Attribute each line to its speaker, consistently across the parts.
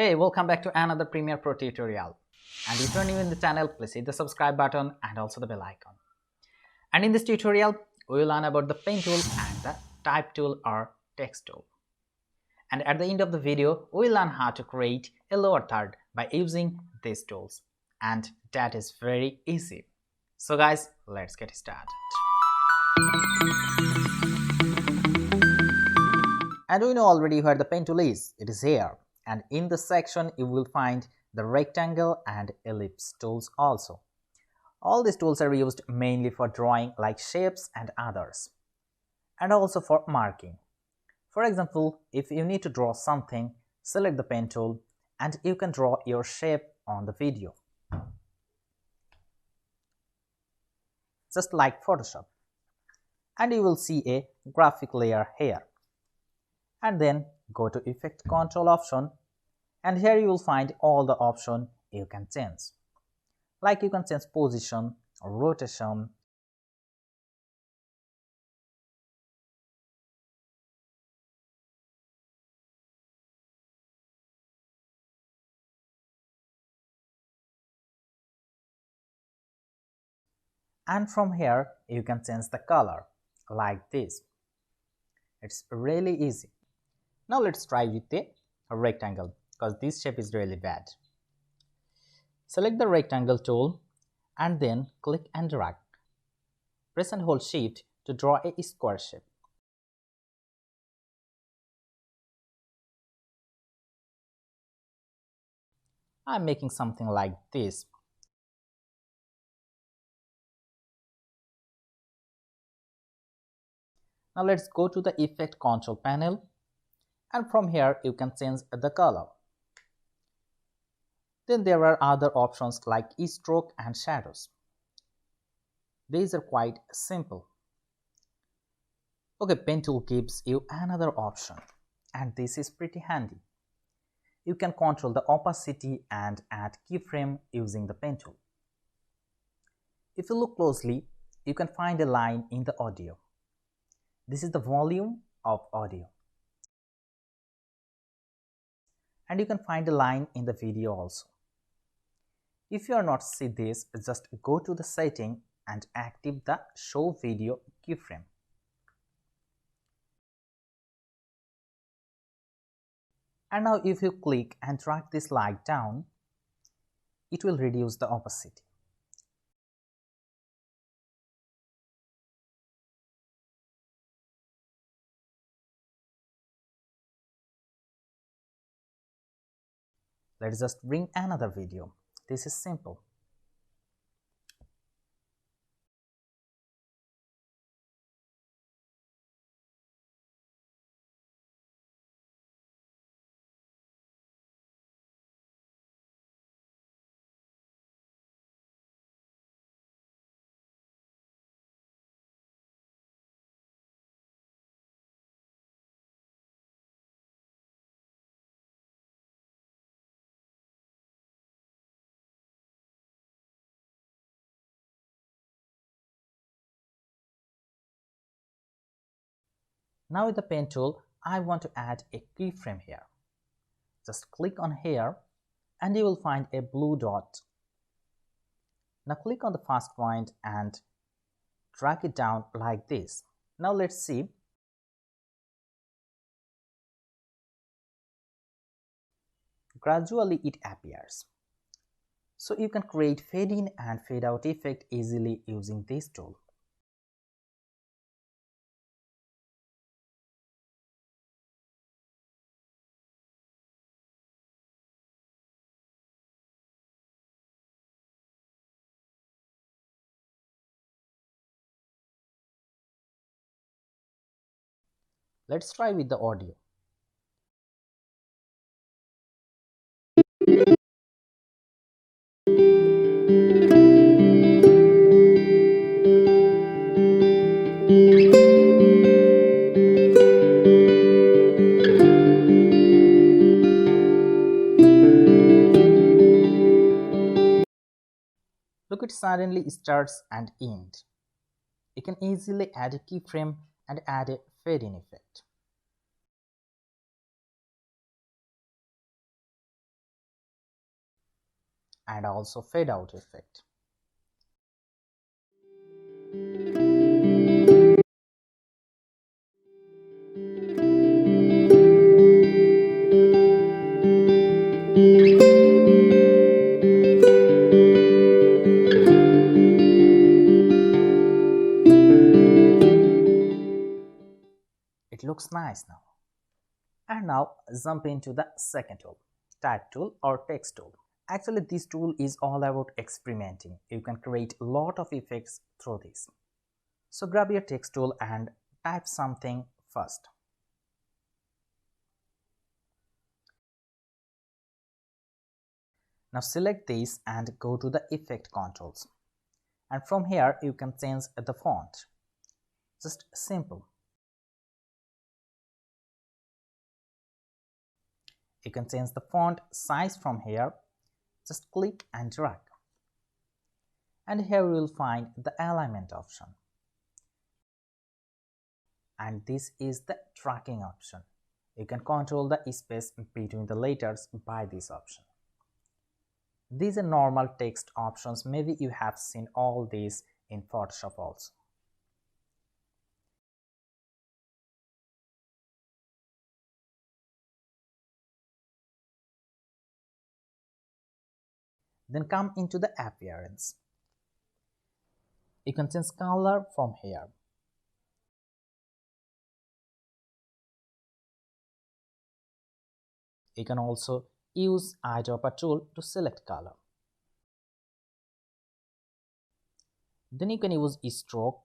Speaker 1: Hey, welcome back to another Premiere Pro tutorial. And if you're new in the channel, please hit the subscribe button and also the bell icon. And in this tutorial, we will learn about the pen tool and the type tool or text tool. And at the end of the video, we will learn how to create a lower third by using these tools. And that is very easy. So guys, let's get started. And we know already where the pen tool is. It is here. And in this section, you will find the rectangle and ellipse tools also. All these tools are used mainly for drawing like shapes and others, and also for marking. For example, if you need to draw something, select the pen tool and you can draw your shape on the video. Just like Photoshop. And you will see a graphic layer here. And then go to Effect Control option, and here you will find all the options you can change. Like you can change position, rotation, and from here you can change the color like this. It's really easy. Now let's try with the rectangle because this shape is really bad. Select the rectangle tool and then click and drag. Press and hold Shift to draw a square shape. I'm making something like this. Now let's go to the Effect Control panel, and from here you can change the color. Then there are other options like stroke and shadows. These are quite simple. Okay, pen tool gives you another option, and this is pretty handy. You can control the opacity and add keyframe using the pen tool. If you look closely, you can find a line in the audio. This is the volume of audio. And you can find a line in the video also. If you are not see this, just go to the setting and activate the show video keyframe. And now if you click and drag this line down, it will reduce the opacity. Let's just bring another video. This is simple. Now with the pen tool, I want to add a keyframe here. Just click on here and you will find a blue dot. Now click on the first point and drag it down like this. Now let's see. Gradually it appears. So you can create fade in and fade out effect easily using this tool. Let's try with the audio. Look, it suddenly starts and ends. You can easily add a keyframe and add a fade in effect. and also fade out effect. It looks nice now. And now jump into the second tool, type tool or text tool. Actually, this tool is all about experimenting. You can create a lot of effects through this. So grab your text tool and type something first. Now select this and go to the effect controls. And from here you can change the font. Just simple. You can change the font size from here. Just click and drag. And here you will find the alignment option. And this is the tracking option. You can control the space between the letters by this option. These are normal text options. Maybe you have seen all these in Photoshop also. Then come into the appearance. You can change color from here. You can also use eyedropper tool to select color. Then you can use stroke.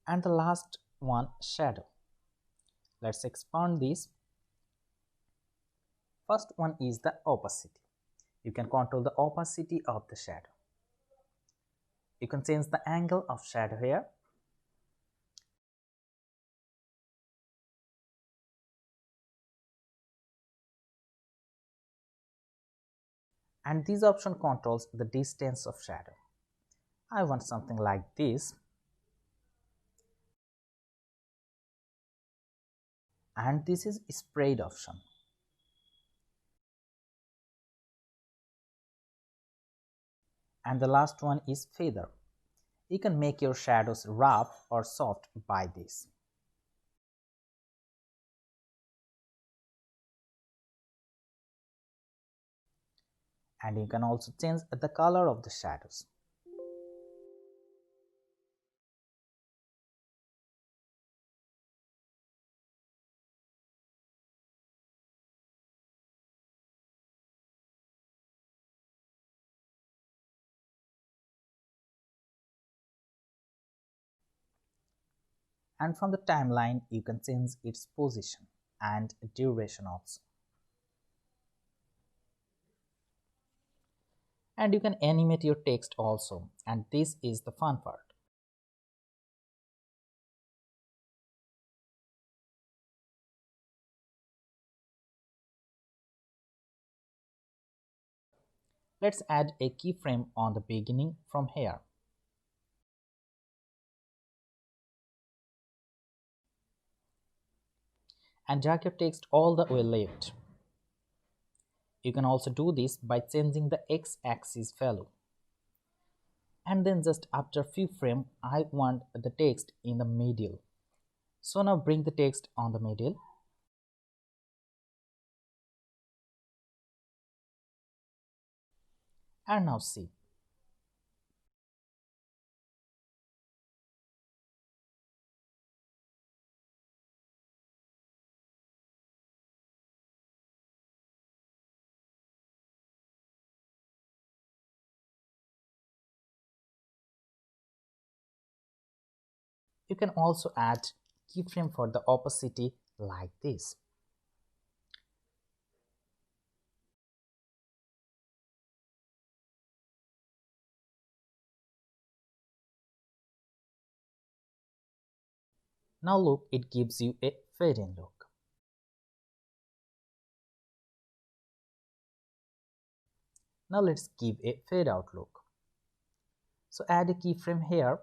Speaker 1: And the last one, shadow. Let's expand this. First one is the opacity. You can control the opacity of the shadow. You can change the angle of shadow here. And this option controls the distance of shadow. I want something like this. And this is sprayed option. And the last one is feather. You can make your shadows rough or soft by this. And you can also change the color of the shadows. And from the timeline you can change its position and duration also. And you can animate your text also, and this is the fun part. Let's add a keyframe on the beginning from here. And drag your text all the way left. You can also do this by changing the x-axis value. And then just after few frames, I want the text in the middle. So now bring the text on the middle. And now see. You can also add keyframe for the opacity like this. Now look, it gives you a fade-in look. Now let's give a fade-out look. So add a keyframe here.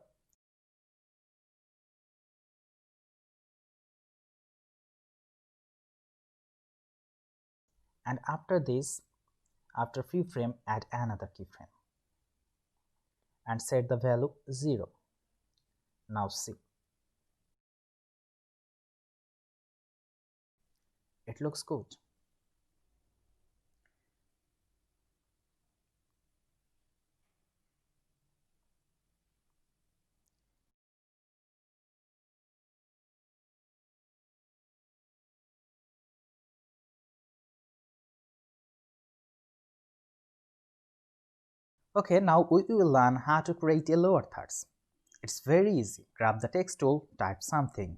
Speaker 1: And after this, after few frame, add another keyframe and set the value 0. Now see, it looks good. Okay, now we will learn how to create a lower thirds. It's very easy. Grab the text tool, type something.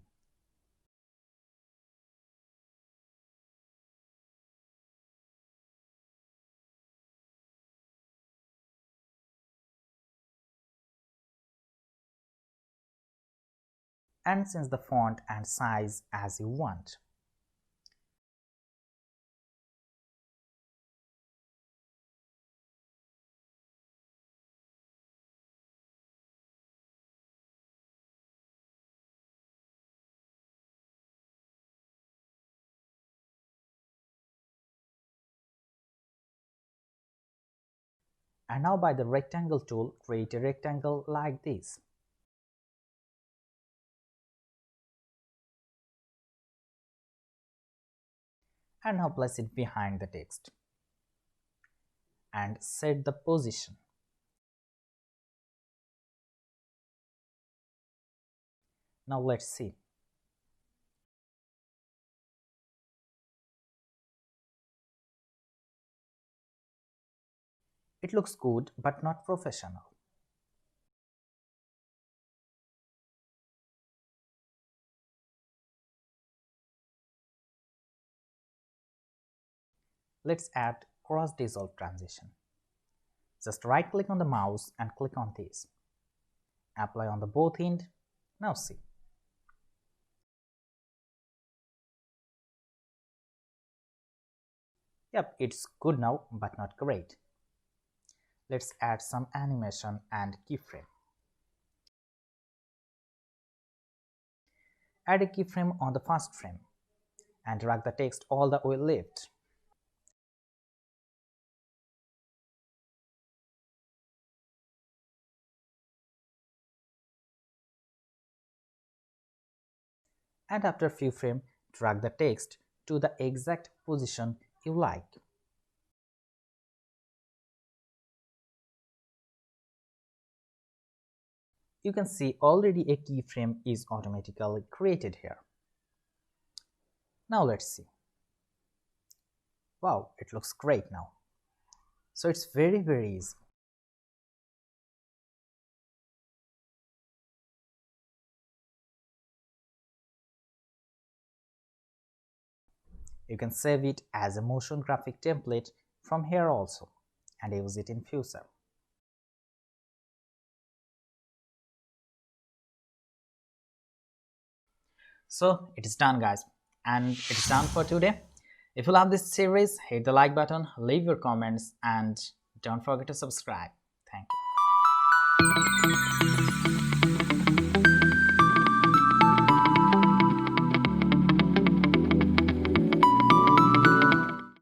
Speaker 1: And change the font and size as you want. And now by the rectangle tool, create a rectangle like this. And now place it behind the text. And set the position. Now let's see. It looks good but not professional. Let's add cross dissolve transition. Just right click on the mouse and click on this. Apply on the both end. Now see. Yep, it's good now but not great. Let's add some animation and keyframe. Add a keyframe on the first frame and drag the text all the way left. And after few frames, drag the text to the exact position you like. You can see already a keyframe is automatically created here. Now let's see. Wow, it looks great now. So it's very easy. You can save it as a motion graphic template from here also and use it in future. So it is done guys, and it's done for today. If you love this series, hit the like button, leave your comments and don't forget to subscribe. Thank you.